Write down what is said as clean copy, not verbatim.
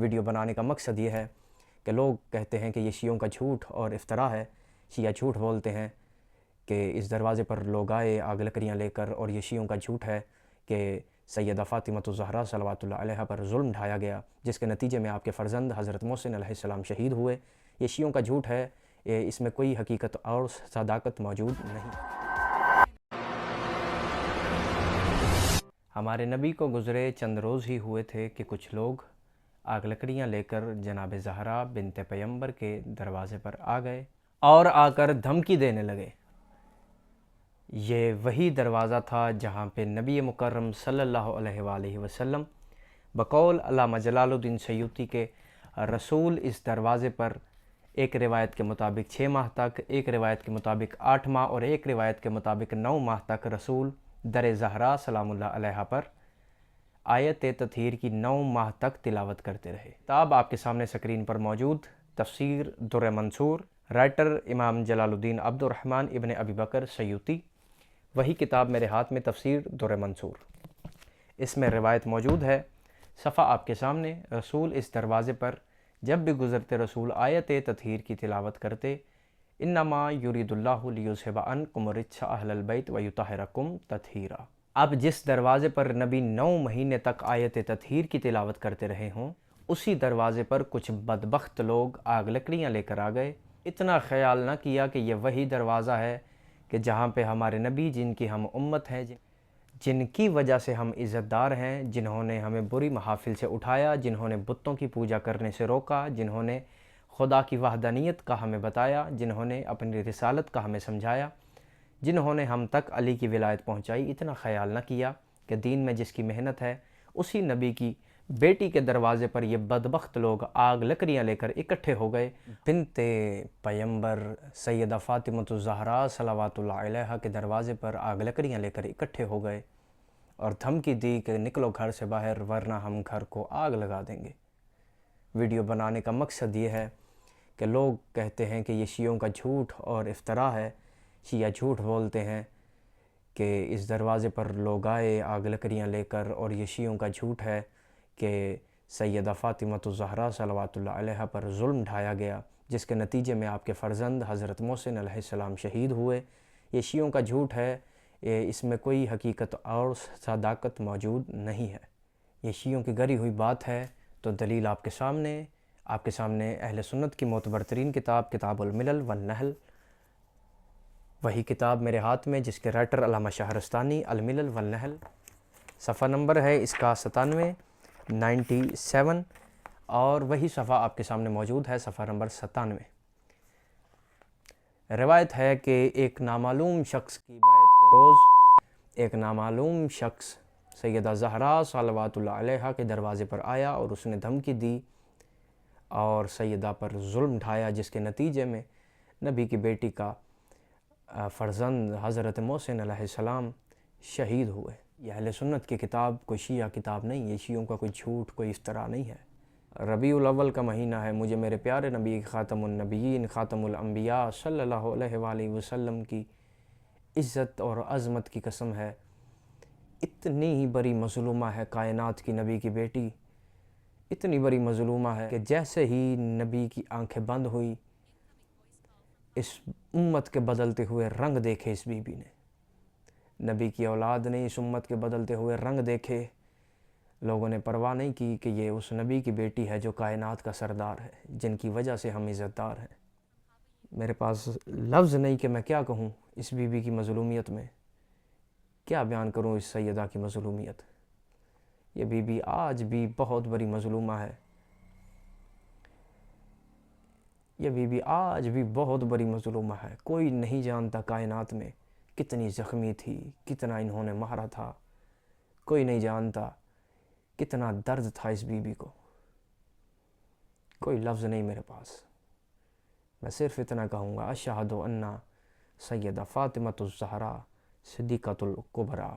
Video بنانے کا مقصد یہ ہے کہ لوگ کہتے ہیں کہ یہ شیعوں کا جھوٹ اور افطرا ہے، شیعہ جھوٹ بولتے ہیں کہ اس دروازے پر لوگ آئے آگ لکڑیاں لے کر، اور یہ شیعوں کا جھوٹ ہے کہ سیدہ فاطمۃ الزہرا صلوات اللہ علیہا پر ظلم ڈھایا گیا، جس کے نتیجے میں آپ کے فرزند حضرت محسن علیہ السلام شہید ہوئے۔ یہ شیعوں کا جھوٹ ہے، اس میں کوئی حقیقت اور صداقت موجود نہیں۔ ہمارے نبی کو گزرے چند روز ہی ہوئے تھے کہ کچھ لوگ آگ لکڑیاں لے کر جناب زہرا بنت پیمبر کے دروازے پر آ گئے اور آ کر دھمکی دینے لگے۔ یہ وہی دروازہ تھا جہاں پہ نبی مکرم صلی اللہ علیہ وآلہ وسلم بقول علامہ جلال الدین سیوطی کے رسول اس دروازے پر ایک روایت کے مطابق 6 ماہ تک، ایک روایت کے مطابق 8 ماہ اور ایک روایت کے مطابق 9 ماہ تک رسول در زہرا سلام اللہ علیہ پر آیت تطہیر کی 9 ماہ تک تلاوت کرتے رہے۔ کتاب آپ کے سامنے سکرین پر موجود تفسیر در منصور، رائٹر امام جلال الدین عبد الرحمن ابن ابی بکر سیوطی، وہی کتاب میرے ہاتھ میں تفسیر در منصور۔ اس میں روایت موجود ہے، صفحہ آپ کے سامنے، رسول اس دروازے پر جب بھی گزرتے رسول آیت تطہیر کی تلاوت کرتے، انما یرید اللہ لیذھب عنکم الرجس اہل البیت ویطہرکم تطہیرا۔ اب جس دروازے پر نبی 9 مہینے تک آیت تطہیر کی تلاوت کرتے رہے ہوں، اسی دروازے پر کچھ بدبخت لوگ آگ لکڑیاں لے کر آ گئے۔ اتنا خیال نہ کیا کہ یہ وہی دروازہ ہے کہ جہاں پہ ہمارے نبی، جن کی ہم امت ہیں، جن کی وجہ سے ہم عزت دار ہیں، جنہوں نے ہمیں بری محافل سے اٹھایا، جنہوں نے بتوں کی پوجا کرنے سے روکا، جنہوں نے خدا کی وحدانیت کا ہمیں بتایا، جنہوں نے اپنی رسالت کا ہمیں سمجھایا، جنہوں نے ہم تک علی کی ولایت پہنچائی، اتنا خیال نہ کیا کہ دین میں جس کی محنت ہے، اسی نبی کی بیٹی کے دروازے پر یہ بدبخت لوگ آگ لکڑیاں لے کر اکٹھے ہو گئے۔ بنت پیمبر سیدہ فاطمۃ الزہرا صلوات اللہ علیہا کے دروازے پر آگ لکڑیاں لے کر اکٹھے ہو گئے اور دھمکی دی کہ نکلو گھر سے باہر ورنہ ہم گھر کو آگ لگا دیں گے۔ ویڈیو بنانے کا مقصد یہ ہے کہ لوگ کہتے ہیں کہ یہ شیعوں کا جھوٹ اور افطرا ہے، شیعہ جھوٹ بولتے ہیں کہ اس دروازے پر لوگ آئے آگ لکڑیاں لے کر، اور یہ شیعوں کا جھوٹ ہے کہ سیدہ فاطمۃ الزہرا صلوات اللہ علیہا پر ظلم ڈھایا گیا، جس کے نتیجے میں آپ کے فرزند حضرت محسن علیہ السلام شہید ہوئے۔ یہ شیعوں کا جھوٹ ہے، اس میں کوئی حقیقت اور صداقت موجود نہیں ہے، یہ شیعوں کی گری ہوئی بات ہے۔ تو دلیل آپ کے سامنے اہل سنت کی معتبر ترین کتاب، کتاب الملل والنحل، وہی کتاب میرے ہاتھ میں جس کے رائٹر علامہ شہرستانی، الملل والنحل، صفحہ نمبر ہے اس کا 97 اور وہی صفحہ آپ کے سامنے موجود ہے، صفحہ نمبر 97۔ روایت ہے کہ ایک نامعلوم شخص کی بیعت کے روز ایک نامعلوم شخص سیدہ زہرا صلوات اللہ علیہا کے دروازے پر آیا اور اس نے دھمکی دی اور سیدہ پر ظلم ڈھایا، جس کے نتیجے میں نبی کی بیٹی کا فرزند حضرت محسن علیہ السلام شہید ہوئے۔ یہ اہل سنت کی کتاب کوئی شیعہ کتاب نہیں، یہ شیعوں کا کوئی جھوٹ، کوئی افطرا نہیں ہے۔ ربیع الاول کا مہینہ ہے، مجھے میرے پیارے نبی خاتم النبیین، خاتم الانبیاء صلی اللہ علیہ وآلہ وسلم کی عزت اور عظمت کی قسم ہے، اتنی ہی بڑی مظلومہ ہے کائنات کی نبی کی بیٹی، اتنی بڑی مظلومہ ہے کہ جیسے ہی نبی کی آنکھیں بند ہوئی، اس امت کے بدلتے ہوئے رنگ دیکھے اس بی بی نے، نبی کی اولاد نے اس امت کے بدلتے ہوئے رنگ دیکھے۔ لوگوں نے پرواہ نہیں کی کہ یہ اس نبی کی بیٹی ہے جو کائنات کا سردار ہے، جن کی وجہ سے ہم عزت دار ہیں۔ میرے پاس لفظ نہیں کہ میں کیا کہوں اس بی بی کی مظلومیت میں، کیا بیان کروں اس سیدہ کی مظلومیت۔ یہ بی بی آج بھی بہت بڑی مظلومہ ہے، یہ بی بی آج بھی بہت بڑی مظلومہ ہے۔ کوئی نہیں جانتا کائنات میں کتنی زخمی تھی، کتنا انہوں نے مارا تھا، کوئی نہیں جانتا کتنا درد تھا اس بی بی کو، کوئی لفظ نہیں میرے پاس۔ میں صرف اتنا کہوں گا، اشہد ان سیدہ فاطمۃ الزہرا صدیقۃ الکبریٰ